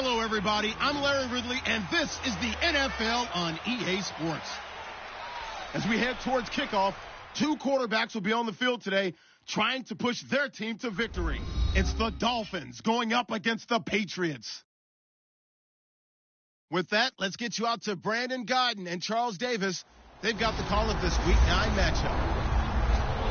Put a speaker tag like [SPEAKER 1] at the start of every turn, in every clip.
[SPEAKER 1] Hello, everybody. I'm Larry Ridley, and this is the NFL on EA Sports. As we head towards kickoff, two quarterbacks will be on the field today trying to push their team to victory. It's the Dolphins going up against the Patriots. With that, let's get you out to Brandon Godden and Charles Davis. They've got the call of this Week 9 matchup.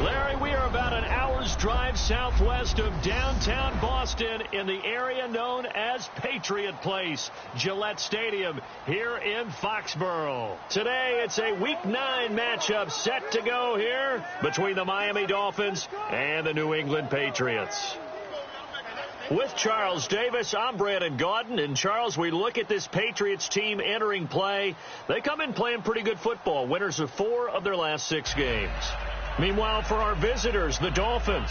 [SPEAKER 2] Larry, we are about an hour's drive southwest of downtown Boston in the area known as Patriot Place, Gillette Stadium here in Foxborough. Today, it's a Week 9 matchup set to go here between the Miami Dolphins and the New England Patriots. With Charles Davis, I'm Brandon Gaudin. And, Charles, we look at this Patriots team entering play. They come in playing pretty good football, winners of 4 of their last 6 games. Meanwhile, for our visitors, the Dolphins,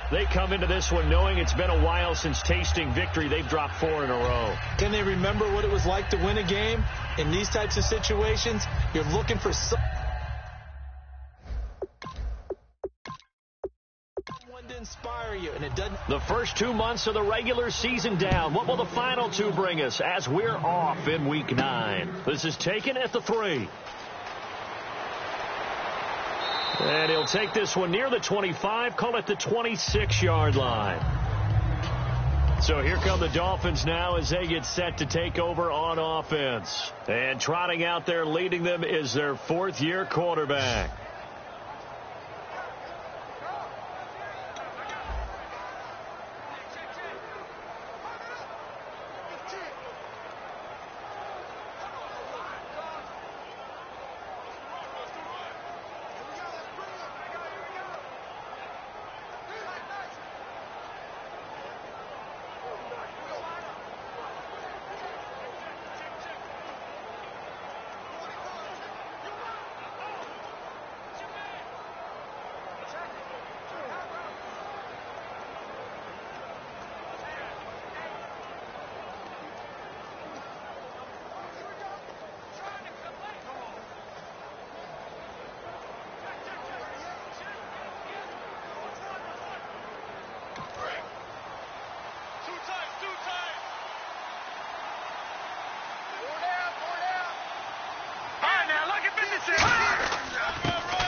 [SPEAKER 2] they come into this one knowing it's been a while since tasting victory. They've dropped 4 in a row.
[SPEAKER 3] Can they remember what it was like to win a game? In these types of situations, you're looking for someone to inspire you, and it doesn't.
[SPEAKER 2] The first 2 months of the regular season down. What will the final 2 bring us as we're off in Week 9? This is taken at the 3. And he'll take this one near the 25, call it the 26-yard line. So here come the Dolphins now as they get set to take over on offense. And trotting out there leading them is their 4th-year quarterback.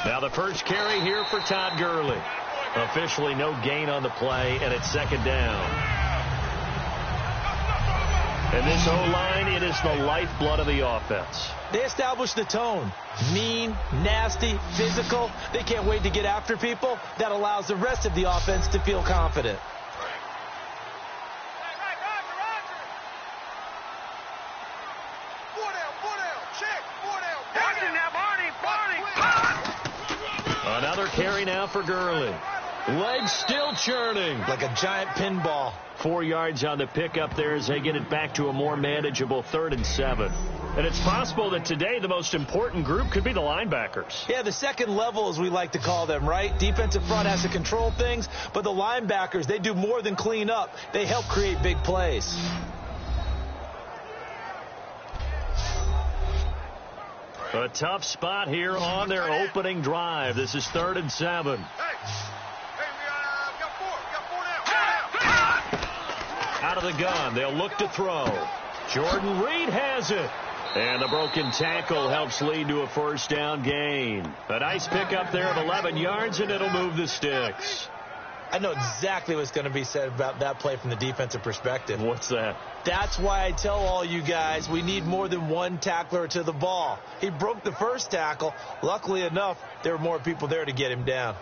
[SPEAKER 2] Now the first carry here for Todd Gurley. Officially no gain on the play, and it's 2nd down. And this O-line, it is the lifeblood of the offense.
[SPEAKER 3] They established the tone. Mean, nasty, physical. They can't wait to get after people. That allows the rest of the offense to feel confident.
[SPEAKER 2] Another carry now for Gurley. Legs still churning.
[SPEAKER 3] Like a giant pinball.
[SPEAKER 2] 4 yards on the pickup there as they get it back to a more manageable 3rd and 7. And it's possible that today the most important group could be the linebackers.
[SPEAKER 3] Yeah, the second level, as we like to call them, right? Defensive front has to control things, but the linebackers, they do more than clean up. They help create big plays.
[SPEAKER 2] A tough spot here on their opening drive. This is 3rd and 7. Out of the gun, they'll look to throw. Jordan Reed has it. And the broken tackle helps lead to a 1st down gain. A nice pickup there of 11 yards, and it'll move the sticks.
[SPEAKER 3] I know exactly what's going to be said about that play from the defensive perspective.
[SPEAKER 2] What's that?
[SPEAKER 3] That's why I tell all you guys we need more than one tackler to the ball. He broke the first tackle. Luckily enough, there were more people there to get him down.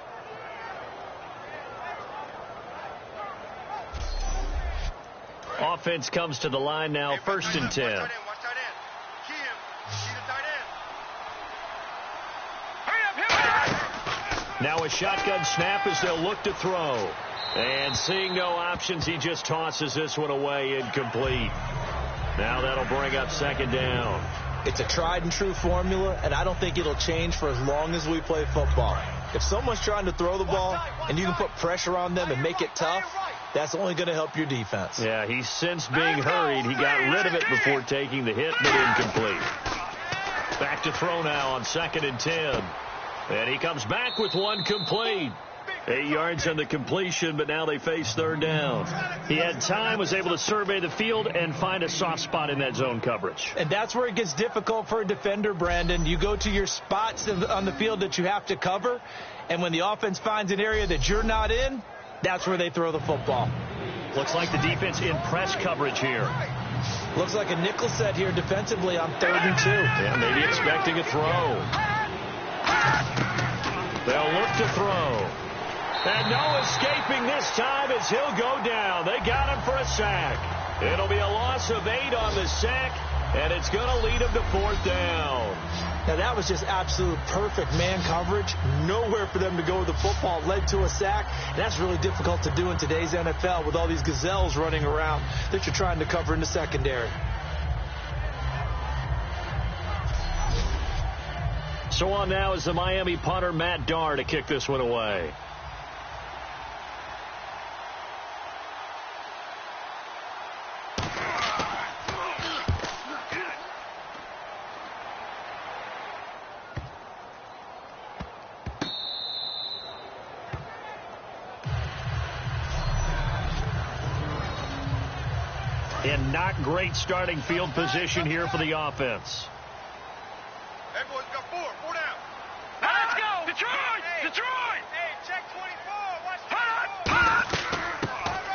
[SPEAKER 2] Offense comes to the line now, 1st and 10. Now a shotgun snap as they'll look to throw. And seeing no options, he just tosses this one away incomplete. Now that'll bring up 2nd down.
[SPEAKER 3] It's a tried and true formula, and I don't think it'll change for as long as we play football. If someone's trying to throw the ball and you can put pressure on them and make it tough, that's only going to help your defense.
[SPEAKER 2] Yeah, he's since being hurried. He got rid of it before taking the hit, but incomplete. Back to throw now on 2nd and 10. And he comes back with one complete. 8 yards on the completion, but now they face third down. He had time, was able to survey the field and find a soft spot in that zone coverage.
[SPEAKER 3] And that's where it gets difficult for a defender, Brandon. You go to your spots on the field that you have to cover, and when the offense finds an area that you're not in, that's where they throw the football.
[SPEAKER 2] Looks like the defense in press coverage here.
[SPEAKER 3] Looks like a nickel set here defensively on 3rd and 2.
[SPEAKER 2] Yeah, maybe expecting a throw. They'll look to throw. And no escaping this time as he'll go down. They got him for a sack. It'll be a loss of 8 on the sack, and it's going to lead him to 4th down.
[SPEAKER 3] Now, that was just absolute perfect man coverage. Nowhere for them to go with the football. Led to a sack. And that's really difficult to do in today's NFL with all these gazelles running around that you're trying to cover in the secondary.
[SPEAKER 2] So on now is the Miami punter, Matt Darr, to kick this one away. In not great starting field position here for the offense.
[SPEAKER 4] Hey, boys, got 4 down.
[SPEAKER 5] Now let's go. Detroit!
[SPEAKER 4] Hey,
[SPEAKER 5] Detroit!
[SPEAKER 4] Hey, check 24. Watch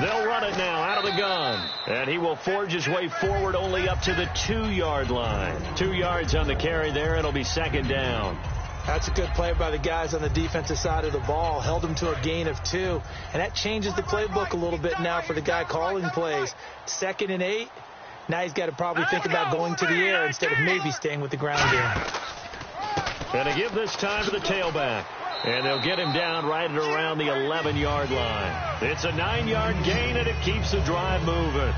[SPEAKER 2] They'll run it now out of the gun. And he will forge his way forward only up to the 2-yard line. 2 yards on the carry there. It'll be 2nd down.
[SPEAKER 3] That's a good play by the guys on the defensive side of the ball. Held him to a gain of 2. And that changes the playbook a little bit now for the guy calling plays. 2nd and 8. Now he's got to probably think about going to the air instead of maybe staying with the ground game.
[SPEAKER 2] And to give this time to the tailback. And they'll get him down right at around the 11-yard line. It's a 9-yard gain, and it keeps the drive moving.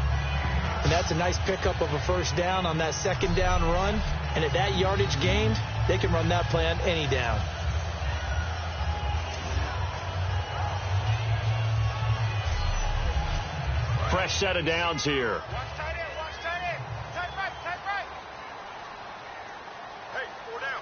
[SPEAKER 3] And that's a nice pickup of a 1st down on that 2nd down run. And at that yardage gained, they can run that play on any down.
[SPEAKER 2] Fresh set of downs here.
[SPEAKER 4] Watch tight end. Tight right. Hey, 4 down.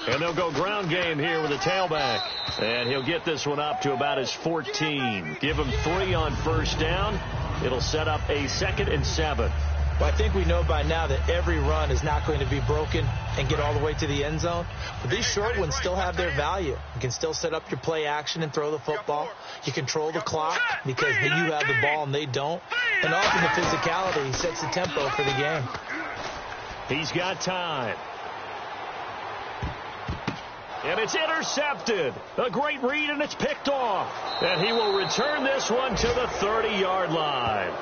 [SPEAKER 2] And they'll go ground game here with a tailback. And he'll get this one up to about his 14. Give him 3 on 1st down. It'll set up a 2nd and 7.
[SPEAKER 3] Well, I think we know by now that every run is not going to be broken and get all the way to the end zone. But these short ones still have their value. You can still set up your play action and throw the football. You control the clock because you have the ball and they don't. And often the physicality sets the tempo for the game.
[SPEAKER 2] He's got time. And it's intercepted. A great read, and it's picked off. And he will return this one to the 30-yard line.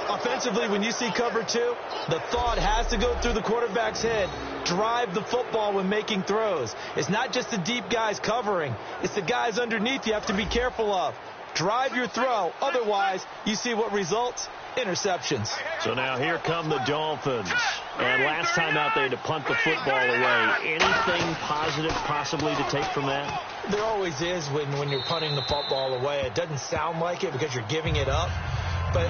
[SPEAKER 3] Offensively, when you see cover 2, the thought has to go through the quarterback's head. Drive the football when making throws. It's not just the deep guys covering. It's the guys underneath you have to be careful of. Drive your throw. Otherwise, you see what results? Interceptions.
[SPEAKER 2] So now here come the Dolphins. And last time out, they had to punt the football away. Anything positive possibly to take from that?
[SPEAKER 3] There always is when you're punting the football away. It doesn't sound like it because you're giving it up. But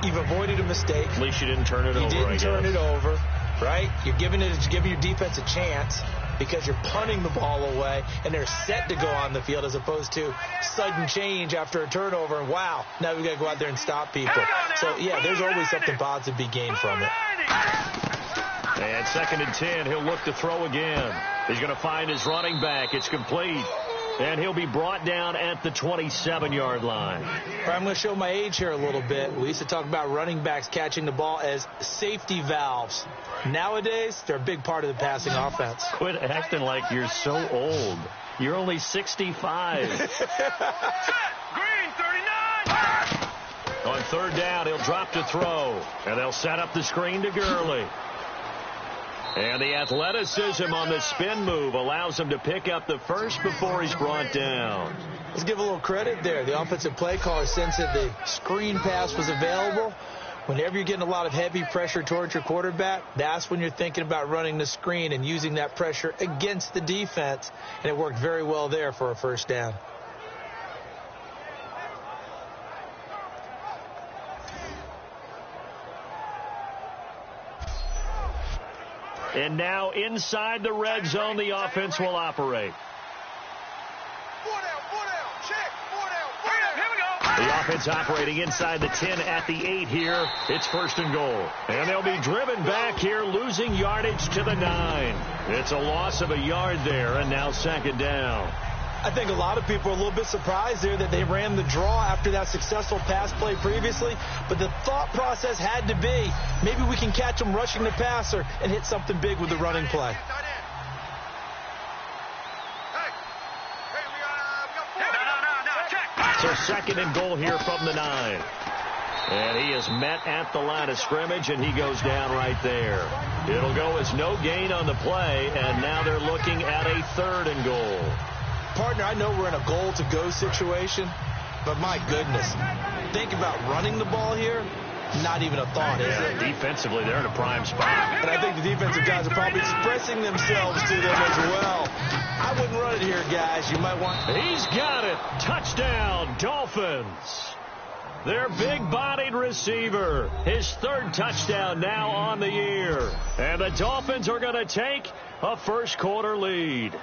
[SPEAKER 3] you've avoided a mistake.
[SPEAKER 2] At least you didn't turn it over.
[SPEAKER 3] You didn't turn it over, right? You're giving your defense a chance because you're punting the ball away, and they're set to go on the field as opposed to sudden change after a turnover, and wow, now we've got to go out there and stop people. So, yeah, there's always something positive to be gained from it.
[SPEAKER 2] And 2nd and 10, he'll look to throw again. He's going to find his running back. It's complete. And he'll be brought down at the 27-yard line.
[SPEAKER 3] I'm going to show my age here a little bit. We used to talk about running backs catching the ball as safety valves. Nowadays, they're a big part of the passing offense.
[SPEAKER 2] Quit acting like you're so old. You're only 65.
[SPEAKER 5] Green, 39!
[SPEAKER 2] On 3rd down, he'll drop to throw. And they'll set up the screen to Gurley. And the athleticism on the spin move allows him to pick up the first before he's brought down.
[SPEAKER 3] Let's give a little credit there. The offensive play caller sensed that the screen pass was available. Whenever you're getting a lot of heavy pressure towards your quarterback, that's when you're thinking about running the screen and using that pressure against the defense. And it worked very well there for a 1st down.
[SPEAKER 2] And now inside the red zone, the offense will operate.
[SPEAKER 4] 4 down, check, 4 down.
[SPEAKER 5] Here we go.
[SPEAKER 2] The offense operating inside the 10 at the 8 here. It's 1st and goal. And they'll be driven back here, losing yardage to the 9. It's a loss of a yard there, and now 2nd down.
[SPEAKER 3] I think a lot of people are a little bit surprised there that they ran the draw after that successful pass play previously. But the thought process had to be, maybe we can catch them rushing the passer and hit something big with the running play.
[SPEAKER 2] So 2nd and goal here from the 9. And he is met at the line of scrimmage, and he goes down right there. It'll go as no gain on the play, and now they're looking at a 3rd and goal.
[SPEAKER 3] Partner, I know we're in a goal-to-go situation, but my goodness, think about running the ball here. Not even a thought, is it?
[SPEAKER 2] Defensively, they're in a prime spot.
[SPEAKER 3] And I think the defensive guys are probably expressing themselves to them as well. I wouldn't run it here, guys. You might want...
[SPEAKER 2] He's got it. Touchdown, Dolphins. Their big-bodied receiver. His 3rd touchdown now on the year. And the Dolphins are going to take a first-quarter lead.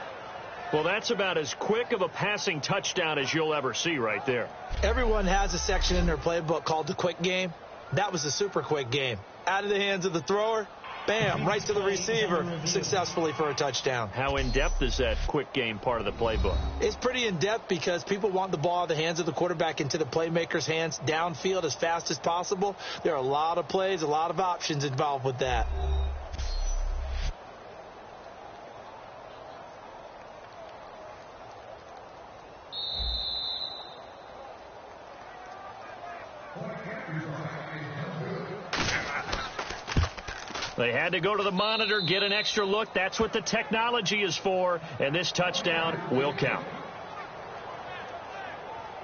[SPEAKER 2] Well, that's about as quick of a passing touchdown as you'll ever see right there.
[SPEAKER 3] Everyone has a section in their playbook called the quick game. That was a super quick game. Out of the hands of the thrower, bam, right to the receiver, successfully for a touchdown.
[SPEAKER 2] How in-depth is that quick game part of the playbook?
[SPEAKER 3] It's pretty in-depth because people want the ball out of the hands of the quarterback into the playmaker's hands downfield as fast as possible. There are a lot of plays, a lot of options involved with that.
[SPEAKER 2] They had to go to the monitor, get an extra look. That's what the technology is for, and this touchdown will count.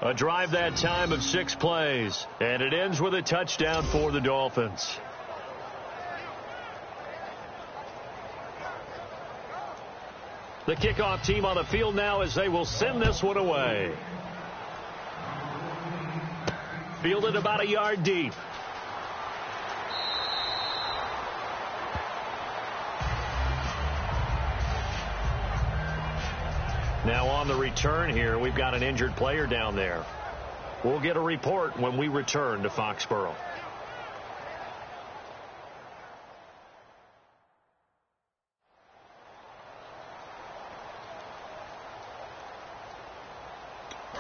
[SPEAKER 2] A drive that time of 6 plays, and it ends with a touchdown for the Dolphins. The kickoff team on the field now as they will send this one away. Fielded about a yard deep. Now on the return here, we've got an injured player down there. We'll get a report when we return to Foxborough.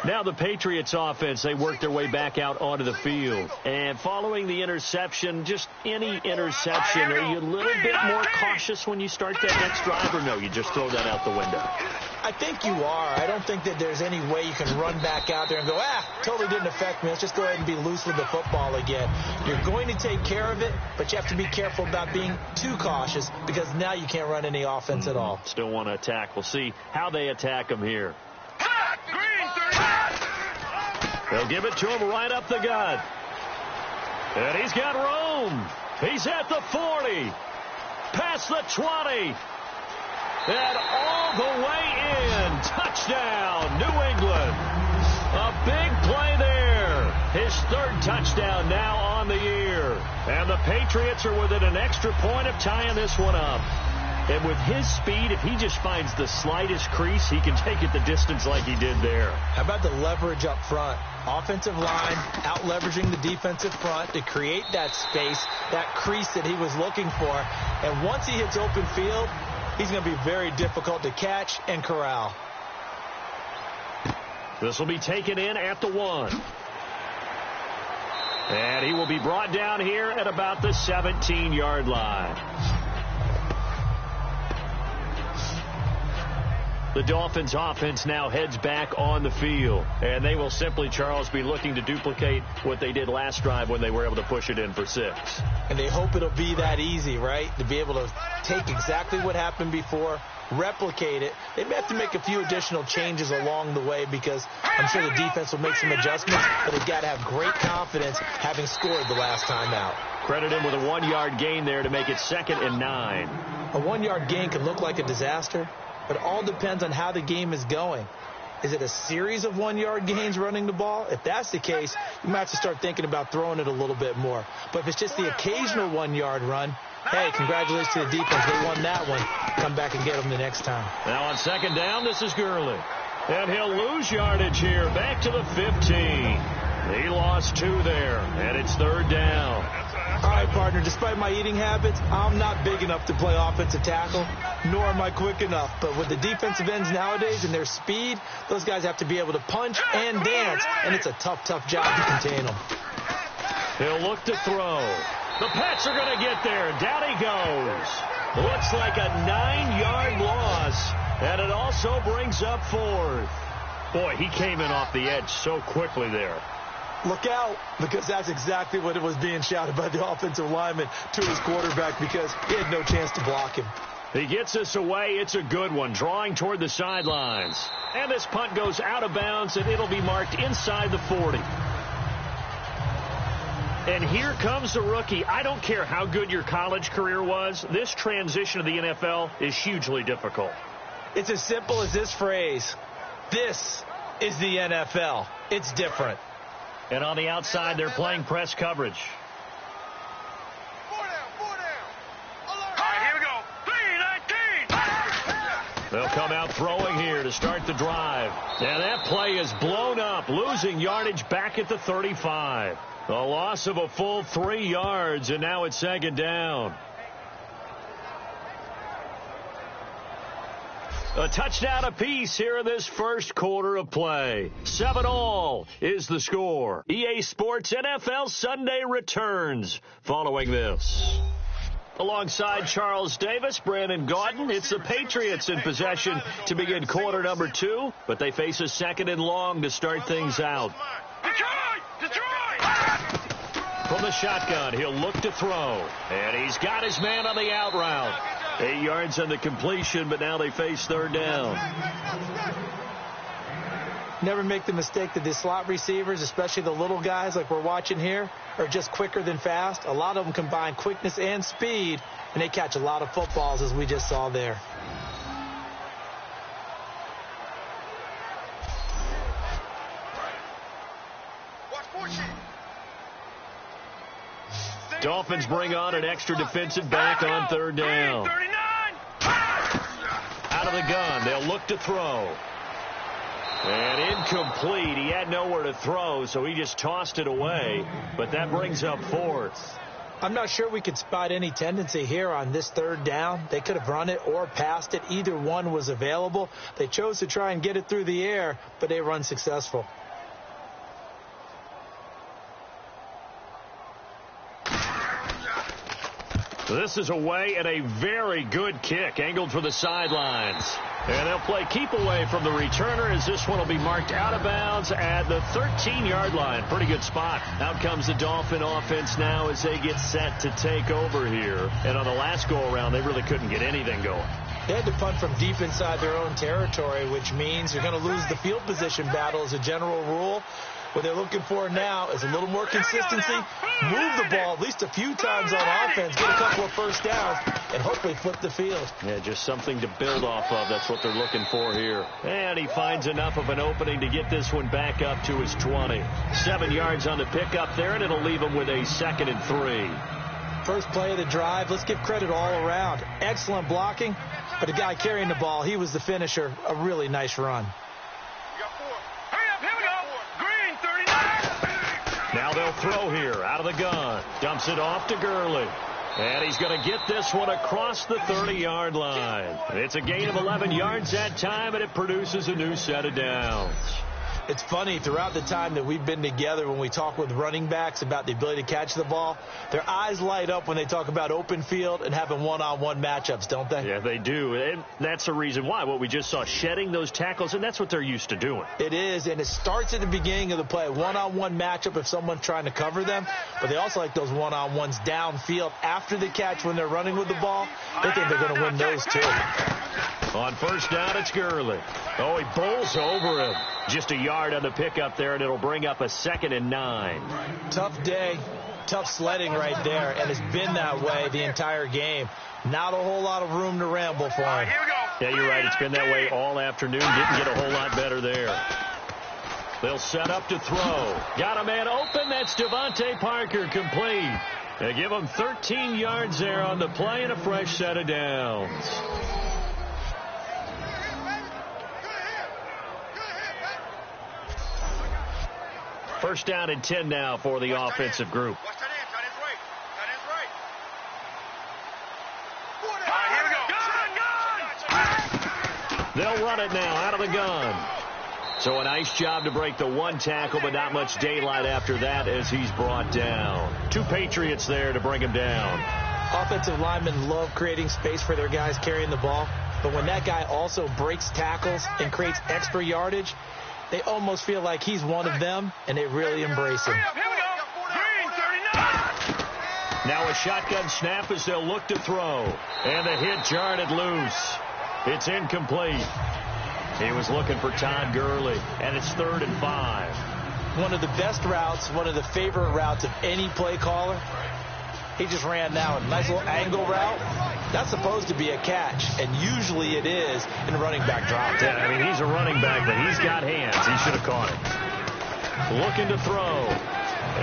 [SPEAKER 2] Now the Patriots offense, they work their way back out onto the field. And following the interception, just any interception, are you a little bit more cautious when you start that next drive, or no, you just throw that out the window?
[SPEAKER 3] I think you are. I don't think that there's any way you can run back out there and go, totally didn't affect me. Let's just go ahead and be loose with the football again. You're going to take care of it, but you have to be careful about being too cautious because now you can't run any offense at all.
[SPEAKER 2] Still want to attack. We'll see how they attack them here. They'll give it to him right up the gut. And he's got room. He's at the 40. Past the 20. And all the way in. Touchdown, New England. A big play there. His 3rd touchdown now on the year. And the Patriots are within an extra point of tying this one up. And with his speed, if he just finds the slightest crease, he can take it the distance like he did there.
[SPEAKER 3] How about the leverage up front? Offensive line out leveraging the defensive front to create that space, that crease that he was looking for. And once he hits open field, he's going to be very difficult to catch and corral.
[SPEAKER 2] This will be taken in at the 1. And he will be brought down here at about the 17-yard line. The Dolphins offense now heads back on the field. And they will simply, Charles, be looking to duplicate what they did last drive when they were able to push it in for 6.
[SPEAKER 3] And they hope it'll be that easy, right? To be able to take exactly what happened before, replicate it. They may have to make a few additional changes along the way because I'm sure the defense will make some adjustments, but they've got to have great confidence having scored the last time out.
[SPEAKER 2] Credit him with a 1-yard gain there to make it 2nd and 9.
[SPEAKER 3] A 1-yard gain can look like a disaster, but it all depends on how the game is going. Is it a series of 1-yard gains running the ball? If that's the case, you might have to start thinking about throwing it a little bit more. But if it's just the occasional 1-yard run, hey, congratulations to the defense. They won that one. Come back and get them the next time.
[SPEAKER 2] Now on second down, this is Gurley. And he'll lose yardage here, back to the 15. He lost 2 there, and it's third down.
[SPEAKER 3] All right, partner, despite my eating habits, I'm not big enough to play offensive tackle, nor am I quick enough. But with the defensive ends nowadays and their speed, those guys have to be able to punch and dance, and it's a tough, tough job to contain them.
[SPEAKER 2] He'll look to throw. The Pats are going to get there. Down he goes. Looks like a 9-yard loss, and it also brings up 4th. Boy, he came in off the edge so quickly there.
[SPEAKER 3] Look out, because that's exactly what it was being shouted by the offensive lineman to his quarterback, because he had no chance to block him.
[SPEAKER 2] He gets us away. It's a good one, drawing toward the sidelines. And this punt goes out of bounds, and it'll be marked inside the 40. And here comes the rookie. I don't care how good your college career was. This transition to the NFL is hugely difficult.
[SPEAKER 3] It's as simple as this phrase. This is the NFL. It's different.
[SPEAKER 2] And on the outside, they're playing press coverage.
[SPEAKER 4] 4 down. Alert.
[SPEAKER 5] All right, here we go. 3-19.
[SPEAKER 2] They'll come out throwing here to start the drive. And that play is blown up, losing yardage back at the 35. A loss of a full 3 yards, and now it's second down. A touchdown apiece here in this first quarter of play. 7-all is the score. EA Sports NFL Sunday returns following this. Alongside Charles Davis, Brandon Gaudin, it's the Patriots in possession to begin quarter number 2, but they face a second and long to start things out.
[SPEAKER 5] Detroit!
[SPEAKER 2] From the shotgun, he'll look to throw, and he's got his man on the out route. 8 yards on the completion, but now they face third down.
[SPEAKER 3] Never make the mistake that the slot receivers, especially the little guys like we're watching here, are just quicker than fast. A lot of them combine quickness and speed, and they catch a lot of footballs, as we just saw there.
[SPEAKER 4] Watch 14.
[SPEAKER 2] Dolphins bring on an extra defensive back on third down.
[SPEAKER 5] 39.
[SPEAKER 2] Out of the gun, they'll look to throw. And incomplete. He had nowhere to throw, so he just tossed it away. But that brings up 4th.
[SPEAKER 3] I'm not sure we could spot any tendency here on this third down. They could have run it or passed it. Either one was available. They chose to try and get it through the air, but they were unsuccessful.
[SPEAKER 2] This is away and a very good kick angled for the sidelines. And they'll play keep away from the returner as this one will be marked out of bounds at the 13-yard line. Pretty good spot. Out comes the Dolphin offense now as they get set to take over here. And on the last go-around, they really couldn't get anything going.
[SPEAKER 3] They had to punt from deep inside their own territory, which means you're going to lose the field position battle as a general rule. What they're looking for now is a little more consistency, move the ball at least a few times on offense, get a couple of first downs, and hopefully flip the field.
[SPEAKER 2] Yeah, just something to build off of. That's what they're looking for here. And he finds enough of an opening to get this one back up to his 20. 7 yards on the pickup there, and it'll leave him with a 2nd and 3.
[SPEAKER 3] First play of the drive, let's give credit all around. Excellent blocking, but the guy carrying the ball, he was the finisher. A really nice run.
[SPEAKER 2] Now they'll throw here out of the gun. Dumps it off to Gurley. And he's going to get this one across the 30-yard line. It's a gain of 11 yards that time, and it produces a new set of downs.
[SPEAKER 3] It's funny, throughout the time that we've been together, when we talk with running backs about the ability to catch the ball, their eyes light up when they talk about open field and having one-on-one matchups, don't they?
[SPEAKER 2] Yeah, they do. And that's the reason why. What we just saw, shedding those tackles, and that's what they're used to doing.
[SPEAKER 3] It is, and it starts at the beginning of the play. One-on-one matchup if someone's trying to cover them, but they also like those one-on-ones downfield after the catch when they're running with the ball. They think they're going to win those, too.
[SPEAKER 2] On first down, it's Gurley. Oh, he bowls over him. Just a yard on the pickup there, and it'll bring up a 2nd and 9.
[SPEAKER 3] Tough day, tough sledding right there, and it's been that way the entire game. Not a whole lot of room to ramble for him.
[SPEAKER 2] Yeah, you're right. It's been that way all afternoon. Didn't get a whole lot better there. They'll set up to throw. Got a man open. That's Devontae Parker, complete. They give him 13 yards there on the play and a fresh set of downs. First down and 10 now for the offensive group.
[SPEAKER 4] Watch that end. Tight end's right. Tight end's right.
[SPEAKER 2] They'll run it now out of the gun. So a nice job to break the one tackle, but not much daylight after that as he's brought down. 2 Patriots there to bring him down.
[SPEAKER 3] Offensive linemen love creating space for their guys carrying the ball, but when that guy also breaks tackles and creates extra yardage, they almost feel like he's one of them, and they really embrace him.
[SPEAKER 5] Here we go. Green, 39.
[SPEAKER 2] Now a shotgun snap as they'll look to throw. And the hit jarred loose. It's incomplete. He was looking for Todd Gurley, and it's 3rd and 5.
[SPEAKER 3] One of the best routes, one of the favorite routes of any play caller. He just ran now a nice little angle route. That's supposed to be a catch, and usually it is in a running back drop.
[SPEAKER 2] Yeah, I mean, he's a running back, but he's got hands. He should have caught it. Looking to throw.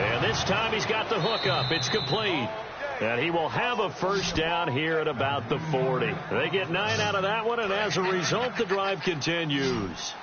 [SPEAKER 2] And this time he's got the hook up. It's complete. And he will have a first down here at about the 40. They get 9 out of that one, and as a result, the drive continues.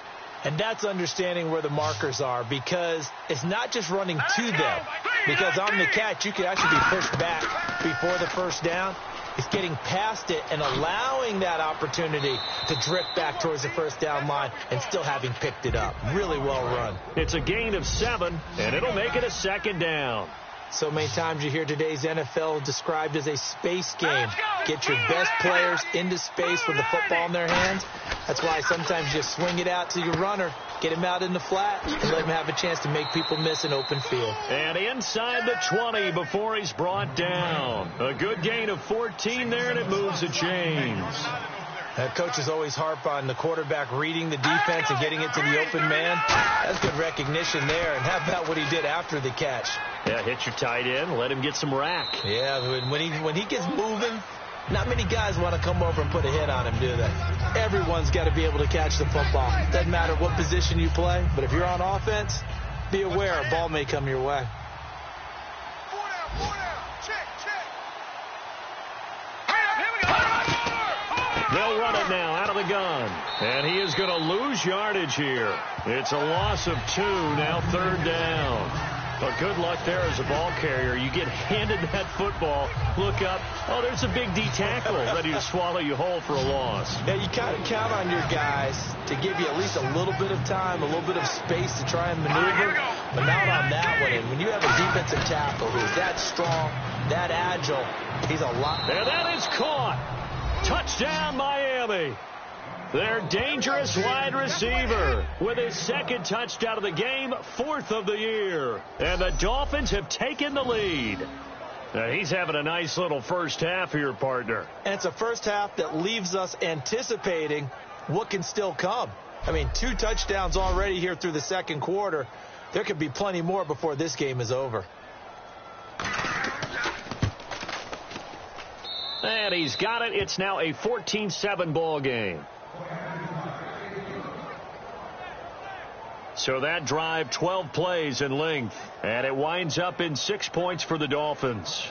[SPEAKER 3] And that's understanding where the markers are, because it's not just running to them. Because on the catch, you could actually be pushed back before the first down. It's getting past it and allowing that opportunity to drift back towards the first down line and still having picked it up. Really well run.
[SPEAKER 2] It's a gain of 7, and it'll make it a 2nd down.
[SPEAKER 3] So many times you hear today's NFL described as a space game. Get your best players into space with the football in their hands. That's why sometimes you swing it out to your runner, get him out in the flat, and let him have a chance to make people miss an open field.
[SPEAKER 2] And inside the 20 before he's brought down. A good gain of 14 there, and it moves the chains.
[SPEAKER 3] Coaches always harp on the quarterback reading the defense and getting it to the open man. That's good recognition there. And how about what he did after the catch?
[SPEAKER 2] Yeah, hit your tight end, let him get some rack.
[SPEAKER 3] Yeah, when he gets moving, not many guys want to come over and put a hit on him, do they? Everyone's got to be able to catch the football. Doesn't matter what position you play, but if you're on offense, be aware a ball may come your way.
[SPEAKER 4] 4 down. Check.
[SPEAKER 2] They'll run it now out of the gun. And he is going to lose yardage here. It's a loss of 2, now 3rd down. But good luck there as a ball carrier. You get handed that football, look up, oh, there's a big D tackle ready to swallow you whole for a loss.
[SPEAKER 3] Yeah, you kind of count on your guys to give you at least a little bit of time, a little bit of space to try and maneuver, but not on that one. And when you have a defensive tackle who's that strong, that agile, he's a lot.
[SPEAKER 2] And that is caught. Touchdown, Miami. Their dangerous wide receiver with his 2nd touchdown of the game, 4th of the year. And the Dolphins have taken the lead. Now he's having a nice little first half here, partner.
[SPEAKER 3] And it's a first half that leaves us anticipating what can still come. I mean, 2 touchdowns already here through the 2nd quarter. There could be plenty more before this game is over.
[SPEAKER 2] And he's got it. It's now a 14-7 ball game. So that drive, 12 plays in length, and it winds up in 6 points for the Dolphins.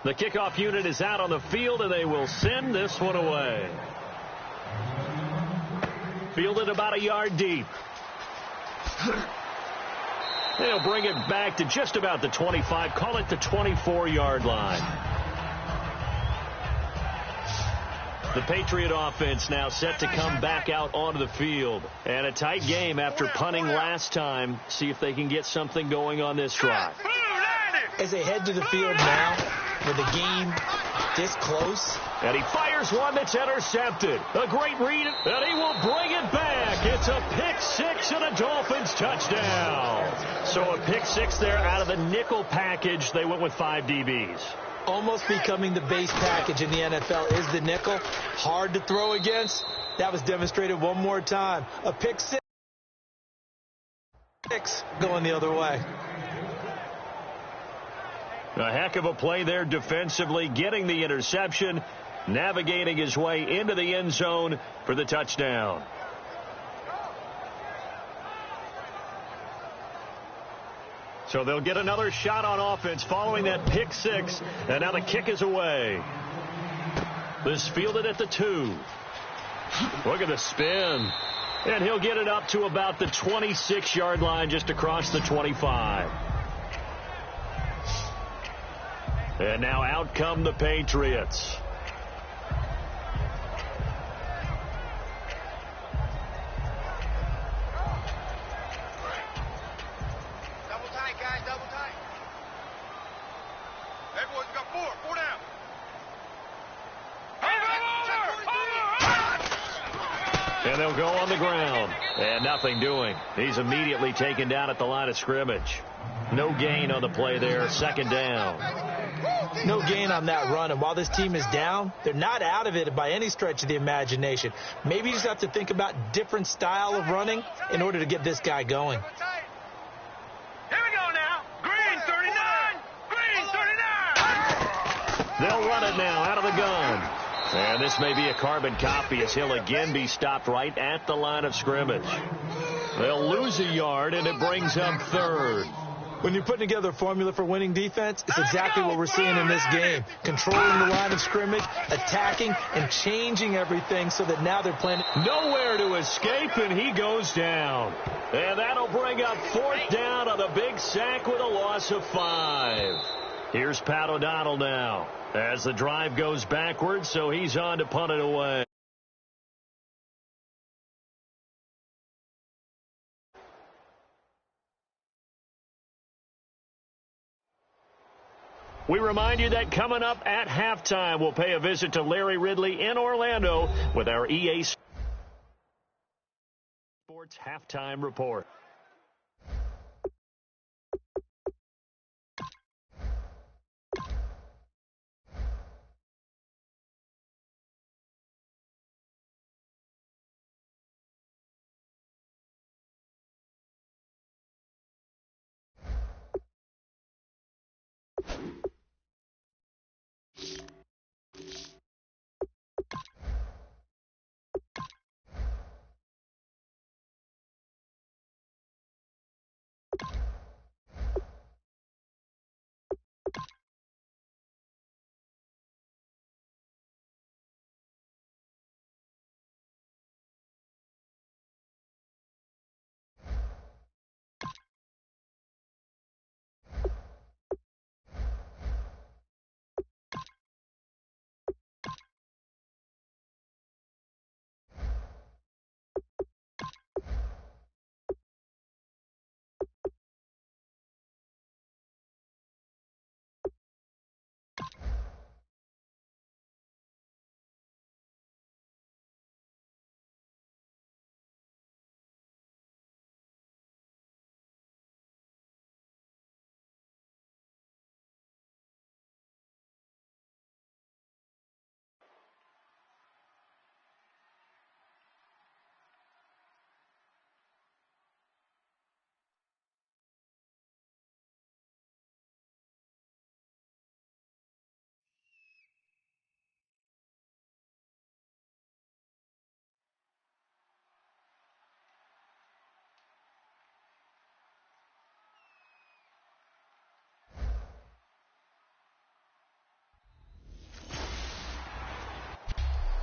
[SPEAKER 2] The kickoff unit is out on the field, and they will send this one away. Fielded about a yard deep. They'll bring it back to just about the 25, call it the 24-yard line. The Patriot offense now set to come back out onto the field. And a tight game after punting last time. See if they can get something going on this drive.
[SPEAKER 3] As they head to the field now, with the game this close.
[SPEAKER 2] And he fires one that's intercepted. A great read, and he will bring it back. It's a pick 6 and a Dolphins touchdown. So a pick 6 there out of the nickel package. They went with 5 DBs.
[SPEAKER 3] Almost becoming the base package in the NFL is the nickel. Hard to throw against. That was demonstrated one more time. A pick 6 going the other way.
[SPEAKER 2] A heck of a play there defensively, getting the interception. navigating his way into the end zone for the touchdown. So they'll get another shot on offense following that pick six, and now the kick is away. This fielded at the 2. Look at the spin. And he'll get it up to about the 26-yard line, just across the 25. And now out come the Patriots.
[SPEAKER 4] Double tight, guys, double tight. Everyone's got 4 down.
[SPEAKER 2] And they'll go on the ground. And nothing doing. He's immediately taken down at the line of scrimmage. No gain on the play there. Second down.
[SPEAKER 3] No gain on that run. And while this team is down, they're not out of it by any stretch of the imagination. Maybe you just have to think about different style of running in order to get this guy going.
[SPEAKER 5] Here we go now. Green 39. Green 39.
[SPEAKER 2] They'll run it now out of the gun. And this may be a carbon copy as he'll again be stopped right at the line of scrimmage. They'll lose a yard, and it brings up third.
[SPEAKER 3] When you're putting together a formula for winning defense, it's exactly what we're seeing in this game. Controlling the line of scrimmage, attacking, and changing everything so that now they're playing.
[SPEAKER 2] Nowhere to escape, and he goes down. And that'll bring up fourth down on the big sack with a loss of 5. Here's Pat O'Donnell now as the drive goes backwards, so he's on to punt it away. We remind you that coming up at halftime, we'll pay a visit to Larry Ridley in Orlando with our EA Sports Halftime Report.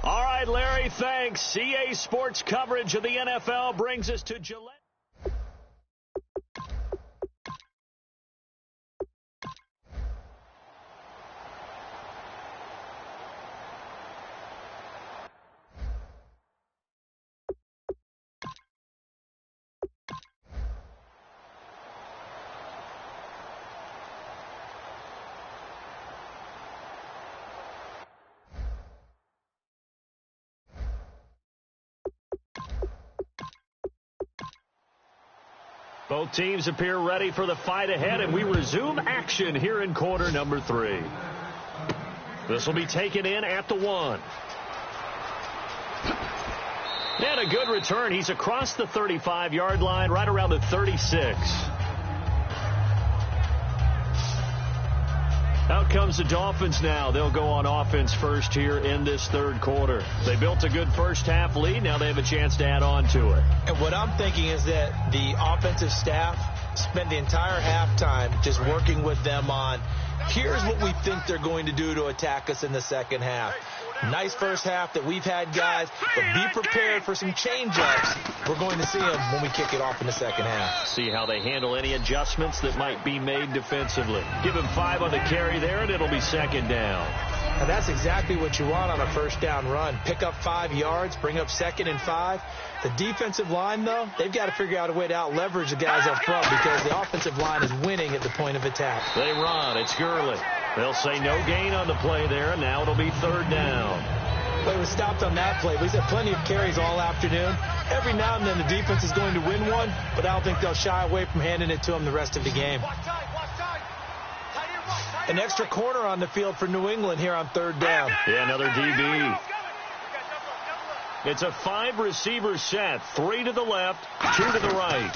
[SPEAKER 2] All right, Larry, thanks. CA Sports coverage of the NFL brings us to Gillette. Both teams appear ready for the fight ahead, and we resume action here in quarter number 3. This will be taken in at the 1. And a good return. He's across the 35-yard line, right around the 36. Out comes the Dolphins now. They'll go on offense first here in this third quarter. They built a good first-half lead. Now they have a chance to add on to it.
[SPEAKER 3] And what I'm thinking is that the offensive staff spent the entire halftime just working with them on, here's what we think they're going to do to attack us in the second half. Nice first half that we've had, guys, but be prepared for some change-ups. We're going to see them when we kick it off in the second half.
[SPEAKER 2] See how they handle any adjustments that might be made defensively. Give him 5 on the carry there, and it'll be second down.
[SPEAKER 3] And that's exactly what you want on a first down run. Pick up 5 yards, bring up 2nd and 5. The defensive line, though, they've got to figure out a way to out-leverage the guys up front because the offensive line is winning at the point of attack.
[SPEAKER 2] They run. It's Gurley. They'll say no gain on the play there, and now it'll be third down.
[SPEAKER 3] Well, he was stopped on that play, but he's had plenty of carries all afternoon. Every now and then the defense is going to win one, but I don't think they'll shy away from handing it to him the rest of the game. An extra corner on the field for New England here on third down.
[SPEAKER 2] Yeah, another DB. It's a 5-receiver set. 3 to the left, 2 to the right.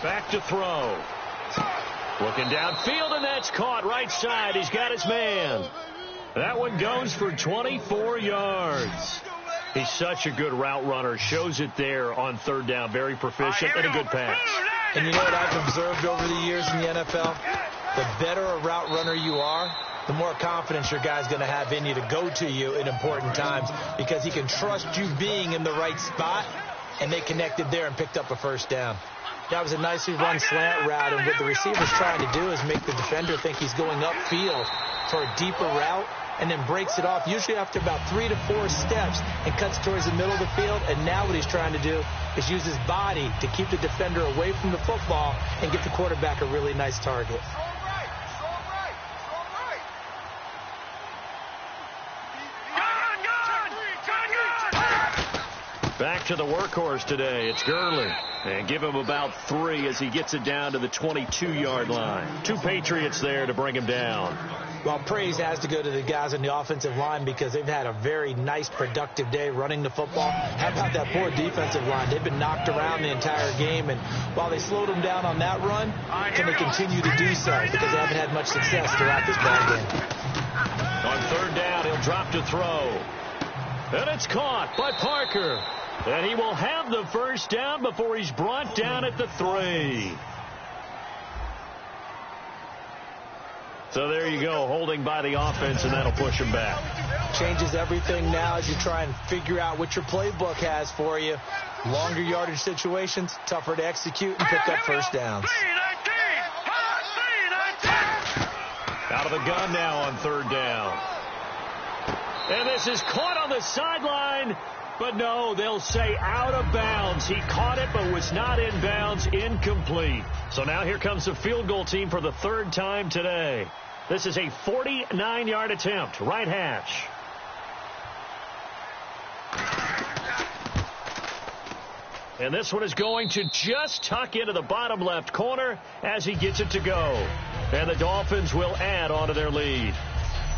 [SPEAKER 2] Back to throw. Looking downfield, and that's caught right side. He's got his man. That one goes for 24 yards. He's such a good route runner. Shows it there on third down. Very proficient and a good pass.
[SPEAKER 3] And you know what I've observed over the years in the NFL? The better a route runner you are, the more confidence your guy's going to have in you to go to you in important times because he can trust you being in the right spot, and they connected there and picked up a first down. That was a nicely run slant route, and what the receiver's trying to do is make the defender think he's going upfield for a deeper route and then breaks it off, usually after about 3 to 4 steps, and cuts towards the middle of the field. And now what he's trying to do is use his body to keep the defender away from the football and get the quarterback a really nice target.
[SPEAKER 2] Back to the workhorse today. It's Gurley. And give him about 3 as he gets it down to the 22-yard line. 2 Patriots there to bring him down.
[SPEAKER 3] Well, praise has to go to the guys on the offensive line because they've had a very nice, productive day running the football. How about that poor defensive line? They've been knocked around the entire game, and while they slowed them down on that run, can they continue to do so because they haven't had much success throughout this ball game.
[SPEAKER 2] On third down, he'll drop to throw. And it's caught by Parker. And he will have the first down before he's brought down at the 3. So there you go, holding by the offense, and that'll push him back.
[SPEAKER 3] Changes everything now as you try and figure out what your playbook has for you. Longer yardage situations, tougher to execute and pick up first downs.
[SPEAKER 2] Out of the gun now on third down. And this is caught on the sideline. But no, they'll say out of bounds. He caught it but was not in bounds. Incomplete. So now here comes the field goal team for the 3rd time today. This is a 49-yard attempt. Right hash. And this one is going to just tuck into the bottom left corner as he gets it to go. And the Dolphins will add on to their lead.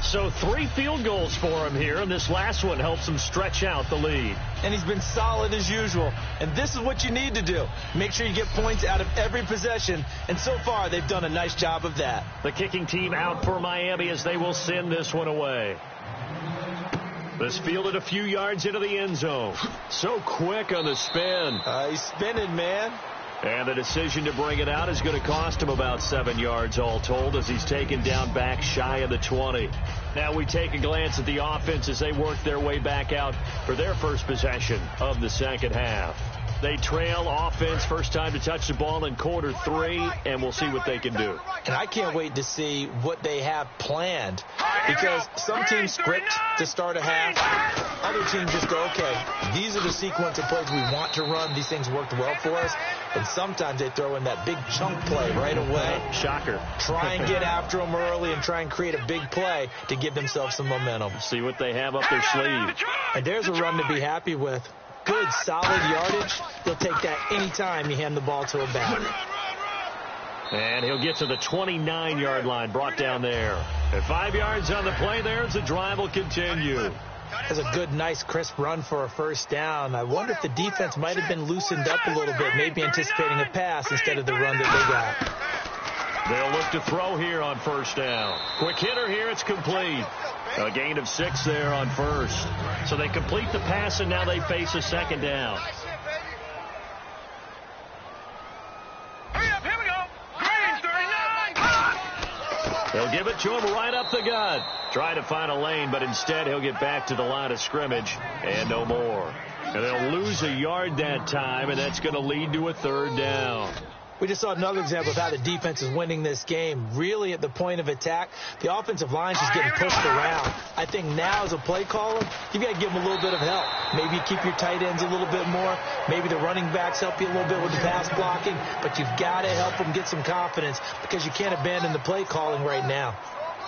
[SPEAKER 2] So 3 field goals for him here, and this last one helps him stretch out the lead.
[SPEAKER 3] And he's been solid as usual. And this is what you need to do. Make sure you get points out of every possession. And so far, they've done a nice job of that.
[SPEAKER 2] The kicking team out for Miami as they will send this one away. This fielded a few yards into the end zone. So quick on the spin.
[SPEAKER 3] He's spinning, man.
[SPEAKER 2] And the decision to bring it out is going to cost him about 7 yards all told as he's taken down back shy of the 20. Now we take a glance at the offense as they work their way back out for their first possession of the second half. They trail offense, first time to touch the ball in quarter 3, and we'll see what they can do.
[SPEAKER 3] And I can't wait to see what they have planned because some teams script to start a half. Other teams just go, okay, these are the sequence of plays we want to run. These things worked well for us. And sometimes they throw in that big chunk play right away.
[SPEAKER 2] Shocker.
[SPEAKER 3] Try and get after them early and try and create a big play to give themselves some momentum.
[SPEAKER 2] See what they have up their sleeve.
[SPEAKER 3] And there's a run to be happy with. Good, solid yardage. They'll take that anytime you hand the ball to a back.
[SPEAKER 2] And he'll get to the 29-yard line, brought down there. At 5 yards on the play there as the drive will continue.
[SPEAKER 3] That's a good, nice, crisp run for a first down. I wonder if the defense might have been loosened up a little bit, maybe anticipating a pass instead of the run that they got.
[SPEAKER 2] They'll look to throw here on first down. Quick hitter here. It's complete. A gain of 6 there on first. So they complete the pass, and now they face a second down.
[SPEAKER 5] Hurry up, here we go. Green, 39.
[SPEAKER 2] They'll give it to him right up the gut. Try to find a lane, but instead he'll get back to the line of scrimmage and no more. And they'll lose a yard that time, and that's going to lead to a third down.
[SPEAKER 3] We just saw another example of how the defense is winning this game. Really at the point of attack, the offensive line's just getting pushed around. I think now as a play caller, you've got to give them a little bit of help. Maybe you keep your tight ends a little bit more. Maybe the running backs help you a little bit with the pass blocking. But you've got to help them get some confidence because you can't abandon the play calling right now.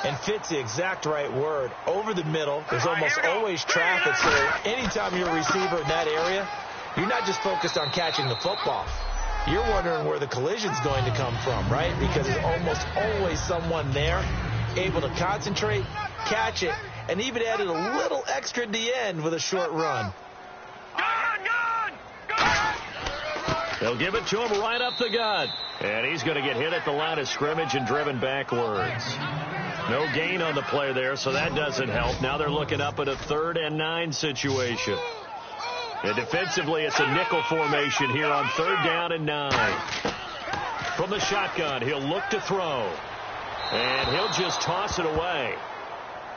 [SPEAKER 3] And fit's the exact right word. Over the middle, there's almost always traffic. So anytime you're a receiver in that area, you're not just focused on catching the football. You're wondering where the collision's going to come from, right? Because there's almost always someone there able to concentrate, catch it, and even added a little extra at the end with a short run.
[SPEAKER 2] They'll give it to him right up the gut. And he's going to get hit at the line of scrimmage and driven backwards. No gain on the play there, so that doesn't help. Now they're looking up at a 3rd and 9 situation. And defensively, it's a nickel formation here on 3rd down and 9. From the shotgun, he'll look to throw. And he'll just toss it away.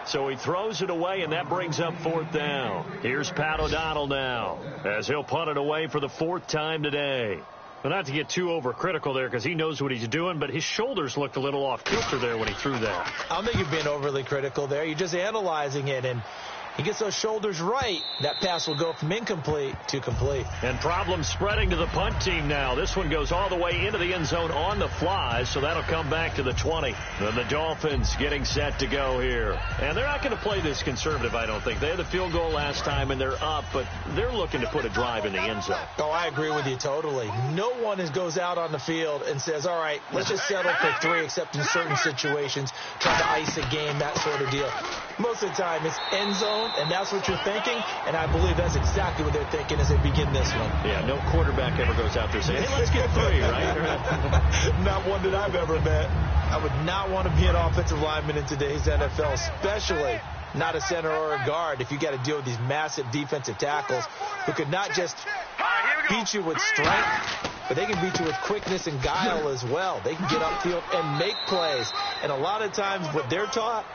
[SPEAKER 2] So he throws it away, and that brings up 4th down. Here's Pat O'Donnell now, as he'll punt it away for the 4th time today. Well, not to get too overcritical there because he knows what he's doing, but his shoulders looked a little off kilter there when he threw that.
[SPEAKER 3] I don't think you're being overly critical there. You're just analyzing it, and he gets those shoulders right, that pass will go from incomplete to complete.
[SPEAKER 2] And problems spreading to the punt team now. This one goes all the way into the end zone on the fly, so that'll come back to the 20. Then the Dolphins getting set to go here. And they're not going to play this conservative, I don't think. They had the field goal last time, and they're up, but they're looking to put a drive in the end zone.
[SPEAKER 3] Oh, I agree with you totally. No one goes out on the field and says, all right, let's just settle for 3, except in certain situations, try to ice a game, that sort of deal. Most of the time, it's end zone, and that's what you're thinking, and I believe that's exactly what they're thinking as they begin this one.
[SPEAKER 2] Yeah, no quarterback ever goes out there saying, hey, let's get 3, right?
[SPEAKER 3] Not one that I've ever met. I would not want to be an offensive lineman in today's NFL, especially not a center or a guard if you got to deal with these massive defensive tackles who could not just beat you with strength, but they can beat you with quickness and guile as well. They can get upfield and make plays, and a lot of times what they're taught,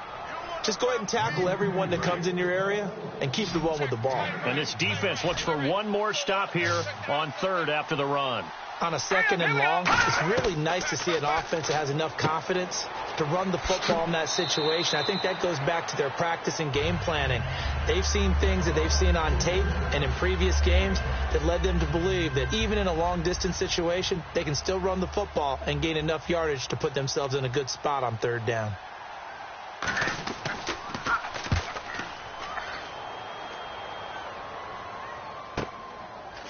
[SPEAKER 3] just go ahead and tackle everyone that comes in your area and keep the one with the ball.
[SPEAKER 2] And this defense looks for one more stop here on 3rd after the run.
[SPEAKER 3] On a 2nd and long, it's really nice to see an offense that has enough confidence to run the football in that situation. I think that goes back to their practice and game planning. They've seen things that they've seen on tape and in previous games that led them to believe that even in a long-distance situation, they can still run the football and gain enough yardage to put themselves in a good spot on 3rd down.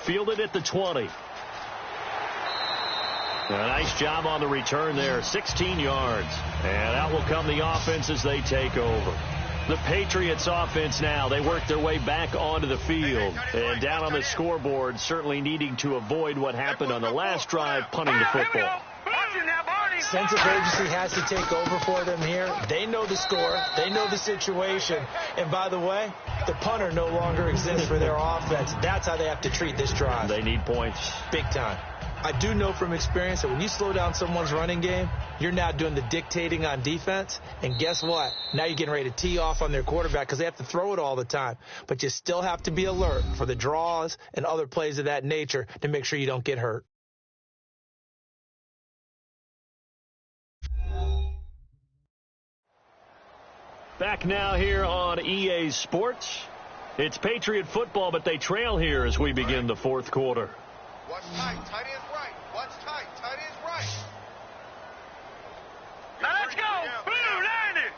[SPEAKER 2] Fielded at the 20. A nice job on the return there, 16 yards. And out will come the offense as they take over. The Patriots offense now, they work their way back onto the field. And down on the scoreboard, certainly needing to avoid what happened on the last drive, punting the football.
[SPEAKER 3] Sense of urgency has to take over for them here. They know the score. They know the situation. And by the way, the punter no longer exists for their offense. That's how they have to treat this drive.
[SPEAKER 2] They need points.
[SPEAKER 3] Big time. I do know from experience that when you slow down someone's running game, you're now doing the dictating on defense. And guess what? Now you're getting ready to tee off on their quarterback because they have to throw it all the time. But you still have to be alert for the draws and other plays of that nature to make sure you don't get hurt.
[SPEAKER 2] Back now here on EA Sports. It's Patriot football, but they trail here as we begin the 4th quarter.
[SPEAKER 4] Watch tight. Tight end's right. Watch tight. Tight end's right.
[SPEAKER 5] Now let's go. Blue 90.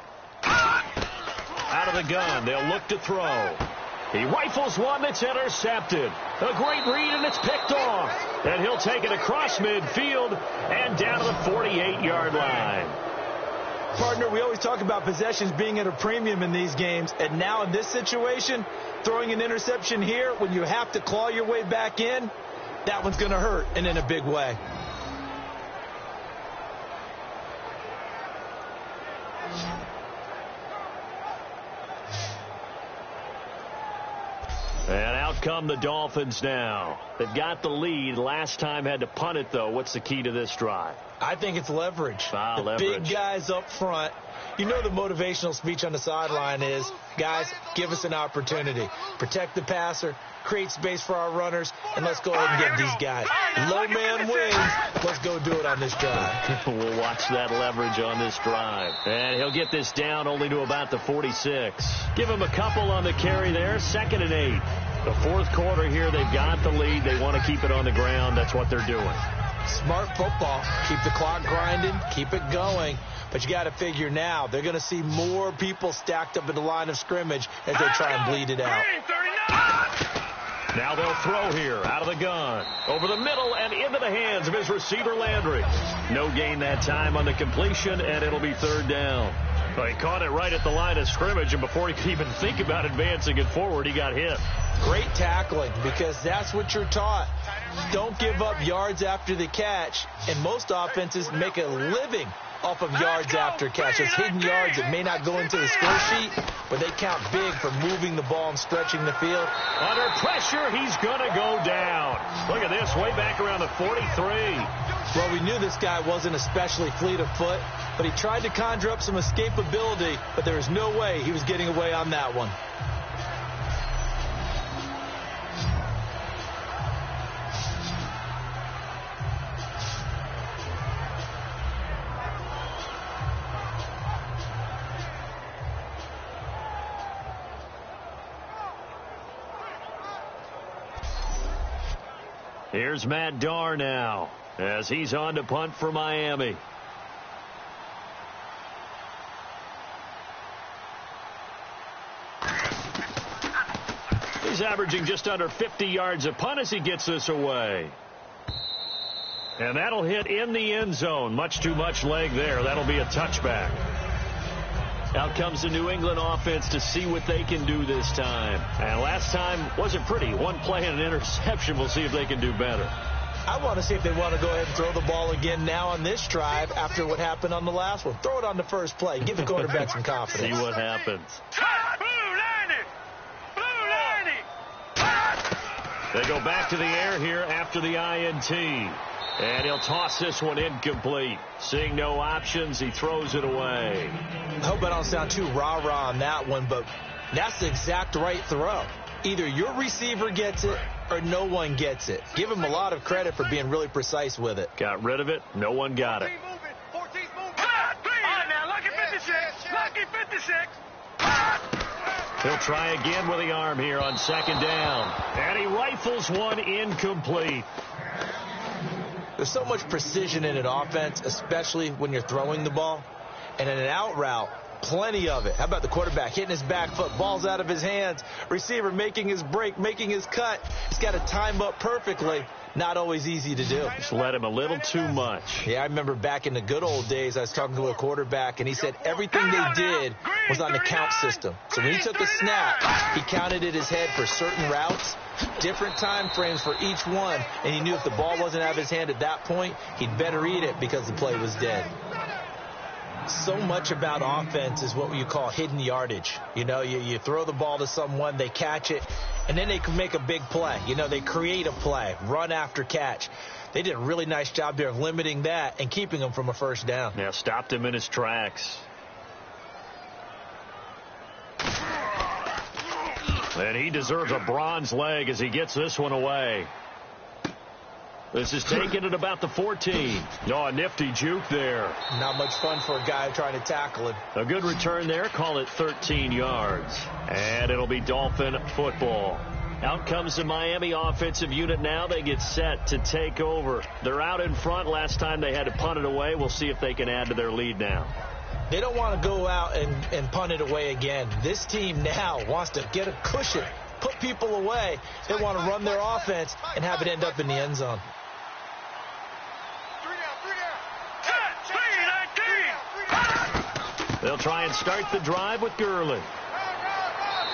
[SPEAKER 2] Out of the gun, they'll look to throw. He rifles one that's intercepted. A great read, and it's picked off. And he'll take it across midfield and down to the 48-yard line.
[SPEAKER 3] Partner, we always talk about possessions being at a premium in these games, and now in this situation, throwing an interception here when you have to claw your way back in, that one's going to hurt, and in a big way.
[SPEAKER 2] come the Dolphins now. They've got the lead. Last time had to punt it, though. What's the key to this drive?
[SPEAKER 3] I think it's leverage.
[SPEAKER 2] Leverage.
[SPEAKER 3] Big guys up front. You know the motivational speech on the sideline is, guys, give us an opportunity. Protect the passer, create space for our runners, and let's go ahead and get these guys. Low man wins. Let's go do it on this drive.
[SPEAKER 2] We'll watch that leverage on this drive. And he'll get this down only to about the 46. Give him a couple on the carry there. 2nd and 8. The fourth quarter here, they've got the lead. They want to keep it on the ground. That's what they're doing.
[SPEAKER 3] Smart football. Keep the clock grinding. Keep it going. But you got to figure now, they're going to see more people stacked up in the line of scrimmage as they try and bleed it out.
[SPEAKER 2] Now they'll throw here out of the gun. Over the middle and into the hands of his receiver, Landry. No gain that time on the completion, and it'll be 3rd down. Well, he caught it right at the line of scrimmage, and before he could even think about advancing it forward, he got hit.
[SPEAKER 3] Great tackling, because that's what you're taught. Don't give up yards after the catch, and most offenses make a living off of yards after catch. It's hidden yards that may not go into the score sheet, but they count big for moving the ball and stretching the field.
[SPEAKER 2] Under pressure, he's going to go down. Look at this, way back around the 43.
[SPEAKER 3] Well, we knew this guy wasn't especially fleet of foot, but he tried to conjure up some escapability, but there was no way he was getting away on that one.
[SPEAKER 2] Here's Matt Darr now as he's on to punt for Miami. He's averaging just under 50 yards a punt as he gets this away. And that'll hit in the end zone. Much too much leg there. That'll be a touchback. Out comes the New England offense to see what they can do this time. And last time wasn't pretty. One play and an interception. We'll see if they can do better.
[SPEAKER 3] I want to see if they want to go ahead and throw the ball again now on this drive after what happened on the last one. Throw it on the first play. Give the quarterback some confidence.
[SPEAKER 2] See what happens. They go back to the air here after the INT. And he'll toss this one incomplete. Seeing no options, he throws it away.
[SPEAKER 3] I hope I don't sound too rah-rah on that one, but that's the exact right throw. Either your receiver gets it or no one gets it. Give him a lot of credit for being really precise with it.
[SPEAKER 2] Got rid of it. No one got it. He'll try again with the arm here on 2nd down. And he rifles one incomplete.
[SPEAKER 3] There's so much precision in an offense, especially when you're throwing the ball. And in an out route, plenty of it. How about the quarterback hitting his back foot, ball's out of his hands, receiver making his break, making his cut. He's got to time up perfectly. Not always easy to do.
[SPEAKER 2] Just let him a little too much.
[SPEAKER 3] Yeah, I remember back in the good old days, I was talking to a quarterback, and he said everything they did was on the count system. So when he took a snap, he counted in his head for certain routes, different time frames for each one, and he knew if the ball wasn't out of his hand at that point, he'd better eat it because the play was dead. So much about offense is what you call hidden yardage. You know, you throw the ball to someone, they catch it, and then they can make a big play. You know, they create a play, run after catch. They did a really nice job there of limiting that and keeping him from a first down.
[SPEAKER 2] Yeah, stopped him in his tracks. And he deserves a bronze leg as he gets this one away. This is taken at about the 14. Oh, a nifty juke there.
[SPEAKER 3] Not much fun for a guy trying to tackle him.
[SPEAKER 2] A good return there. Call it 13 yards. And it'll be Dolphin football. Out comes the Miami offensive unit now. They get set to take over. They're out in front. Last time they had to punt it away. We'll see if they can add to their lead now.
[SPEAKER 3] They don't want to go out and punt it away again. This team now wants to get a cushion, put people away. They want to run their offense and have it end up in the end zone.
[SPEAKER 2] They'll try and start the drive with Gurley.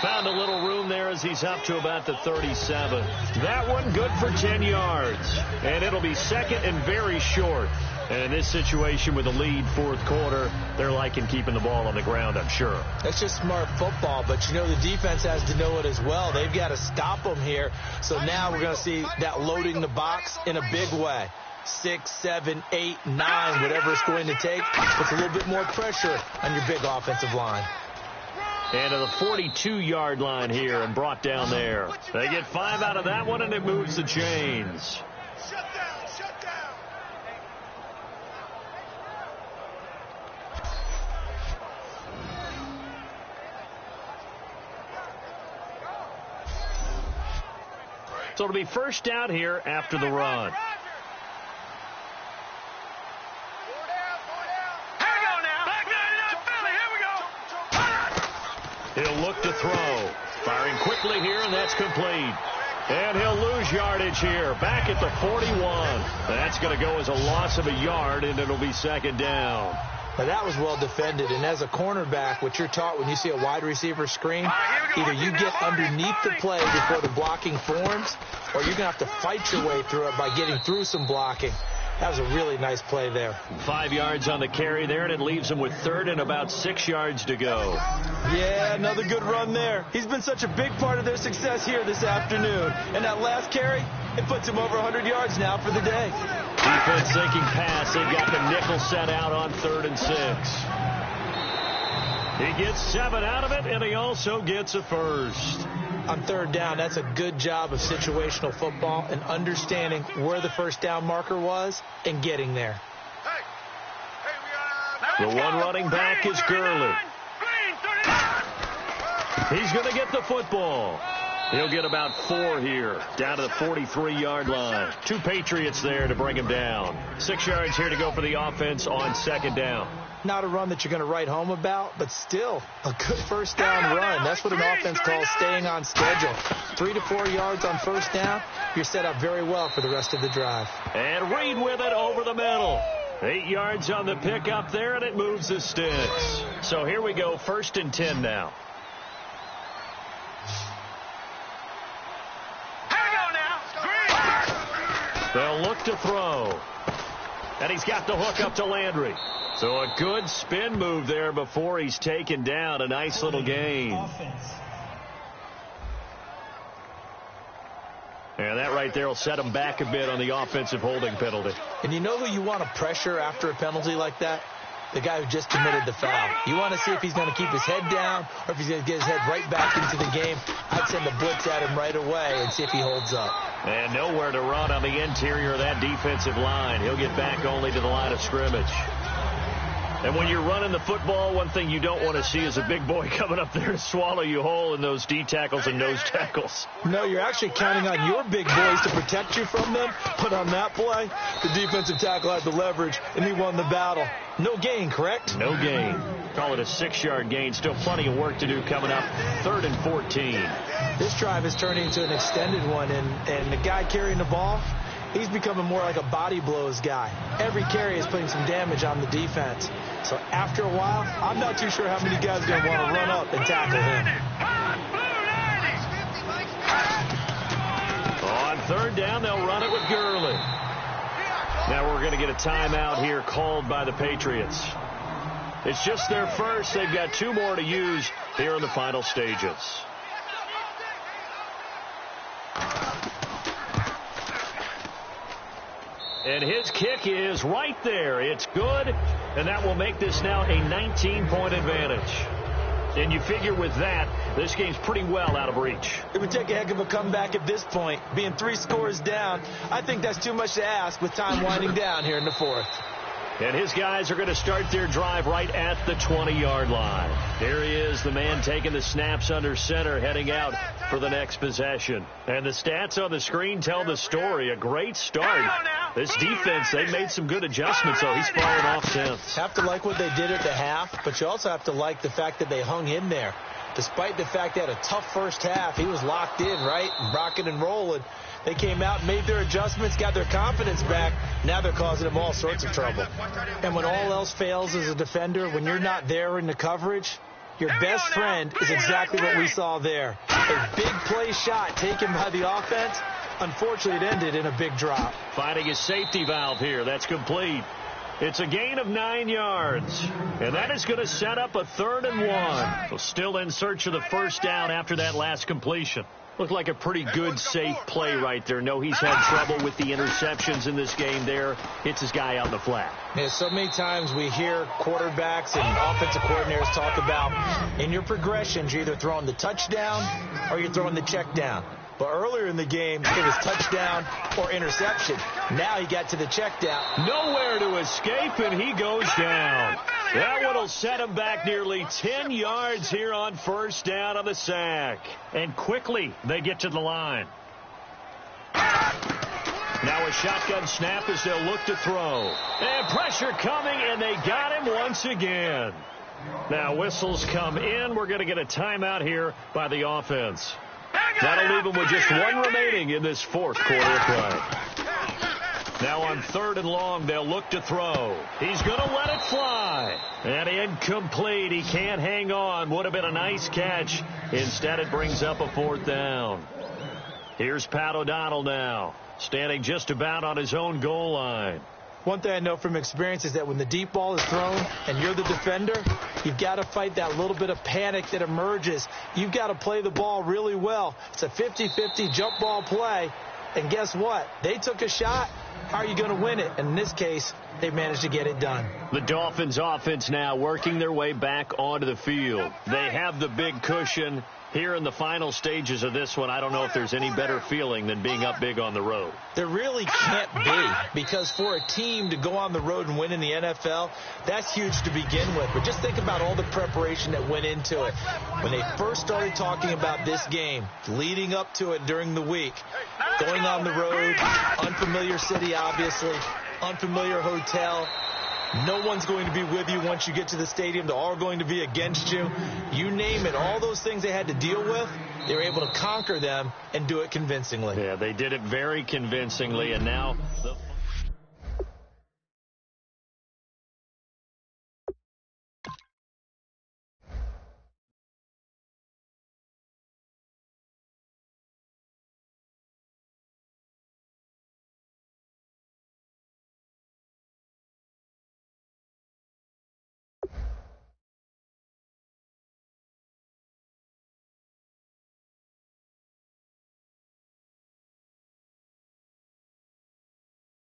[SPEAKER 2] Found a little room there as he's up to about the 37. That one good for 10 yards. And it'll be second and very short. And in this situation with the lead fourth quarter, they're liking keeping the ball on the ground, I'm sure.
[SPEAKER 3] That's just smart football, but you know the defense has to know it as well. They've got to stop them here. So now we're going to see that loading the box in a big way. 6, 7, 8, 9, whatever it's going to take. Puts a little bit more pressure on your big offensive line.
[SPEAKER 2] And to the 42-yard line here and brought down there. They get 5 out of that one, and it moves the chains.
[SPEAKER 4] Shut down, shut down.
[SPEAKER 2] So it'll be first down here after the run. He'll look to throw. Firing quickly here, and that's complete. And he'll lose yardage here. Back at the 41. That's going to go as a loss of a yard, and it'll be second down.
[SPEAKER 3] Now that was well defended, and as a cornerback, what you're taught when you see a wide receiver screen, either you get underneath the play before the blocking forms, or you're going to have to fight your way through it by getting through some blocking. That was a really nice play there.
[SPEAKER 2] 5 yards on the carry there, and it leaves him with third and about 6 yards to go.
[SPEAKER 3] Yeah, another good run there. He's been such a big part of their success here this afternoon. And that last carry, it puts him over 100 yards now for the day.
[SPEAKER 2] Defense thinking pass. They've got the nickel set out on 3rd and 6. He gets 7 out of it, and he also gets a first.
[SPEAKER 3] On 3rd down, that's a good job of situational football and understanding where the first down marker was and getting there.
[SPEAKER 2] The one running back is Gurley. He's going to get the football. He'll get about 4 here, down to the 43-yard line. 2 Patriots there to bring him down. 6 yards here to go for the offense on 2nd down.
[SPEAKER 3] Not a run that you're going to write home about, but still a good first down run. That's what an offense calls staying on schedule. 3 to 4 yards on first down, you're set up very well for the rest of the drive.
[SPEAKER 2] And Reed with it over the middle. 8 yards on the pickup there, and it moves the sticks. So here we go, 1st and 10 now. They'll look to throw. And he's got the hook up to Landry. So a good spin move there before he's taken down. A nice little gain. And that right there will set him back a bit on the offensive holding penalty.
[SPEAKER 3] And you know who you want to pressure after a penalty like that? The guy who just committed the foul. You want to see if he's going to keep his head down or if he's going to get his head right back into the game. I'd send a blitz at him right away and see if he holds up.
[SPEAKER 2] And nowhere to run on the interior of that defensive line. He'll get back only to the line of scrimmage. And when you're running the football, one thing you don't want to see is a big boy coming up there to swallow you whole in those D tackles and nose tackles.
[SPEAKER 3] No, you're actually counting on your big boys to protect you from them. But on that play, the defensive tackle had the leverage, and he won the battle. No gain, correct?
[SPEAKER 2] No gain. Call it a 6-yard gain. Still plenty of work to do coming up. 3rd and 14.
[SPEAKER 3] This drive is turning into an extended one, and the guy carrying the ball, he's becoming more like a body blows guy. Every carry is putting some damage on the defense. So after a while, I'm not too sure how many guys are going to want to run up and tackle him.
[SPEAKER 2] On 3rd down, they'll run it with Gurley. Now we're going to get a timeout here called by the Patriots. It's just their first. They've got 2 more to use here in the final stages. And his kick is right there. It's good, and that will make this now a 19-point advantage. And you figure with that, this game's pretty well out of reach.
[SPEAKER 3] It would take a heck of a comeback at this point. Being 3 scores down, I think that's too much to ask with time winding down here in the 4th.
[SPEAKER 2] And his guys are going to start their drive right at the 20-yard line. There he is, the man taking the snaps under center, heading out for the next possession. And the stats on the screen tell the story. A great start. This defense, they made some good adjustments, though. He's fallen off since.
[SPEAKER 3] Have to like what they did at the half, but you also have to like the fact that they hung in there. Despite the fact they had a tough first half, he was locked in, right? Rocking and rolling. They came out, made their adjustments, got their confidence back. Now they're causing them all sorts of trouble. And when all else fails as a defender, when you're not there in the coverage, your best friend is exactly what we saw there. A big play shot taken by the offense. Unfortunately, it ended in a big drop.
[SPEAKER 2] Finding his safety valve here. That's complete. It's a gain of 9 yards, and that is going to set up a 3rd and 1. So still in search of the first down after that last completion. Looked like a pretty good, safe play right there. No, he's had trouble with the interceptions in this game there. Hits his guy on the flat.
[SPEAKER 3] Yeah, so many times we hear quarterbacks and offensive coordinators talk about in your progressions, you're either throwing the touchdown or you're throwing the check down. But earlier in the game, it was touchdown or interception. Now he got to the check down.
[SPEAKER 2] Nowhere to escape, and he goes down. That one will set him back nearly 10 yards here on first down on the sack. And quickly, they get to the line. Now a shotgun snap as they'll look to throw. And pressure coming, and they got him once again. Now whistles come in. We're going to get a timeout here by the offense. That'll leave him with just 1 remaining in this 4th quarter of play. Now on 3rd and long, they'll look to throw. He's going to let it fly. And incomplete. He can't hang on. Would have been a nice catch. Instead, it brings up a 4th down. Here's Pat O'Donnell now, standing just about on his own goal line.
[SPEAKER 3] One thing I know from experience is that when the deep ball is thrown and you're the defender, you've got to fight that little bit of panic that emerges. You've got to play the ball really well. It's a 50-50 jump ball play. And guess what? They took a shot. How are you going to win it? And in this case, they managed to get it done.
[SPEAKER 2] The Dolphins offense now working their way back onto the field. They have the big cushion. Here in the final stages of this one, I don't know if there's any better feeling than being up big on the road.
[SPEAKER 3] There really can't be, because for a team to go on the road and win in the NFL, that's huge to begin with. But just think about all the preparation that went into it. When they first started talking about this game, leading up to it during the week, going on the road, unfamiliar city, obviously, unfamiliar hotel. No one's going to be with you once you get to the stadium. They're all going to be against you. You name it. All those things they had to deal with, they were able to conquer them and do it convincingly.
[SPEAKER 2] Yeah, they did it very convincingly, and now the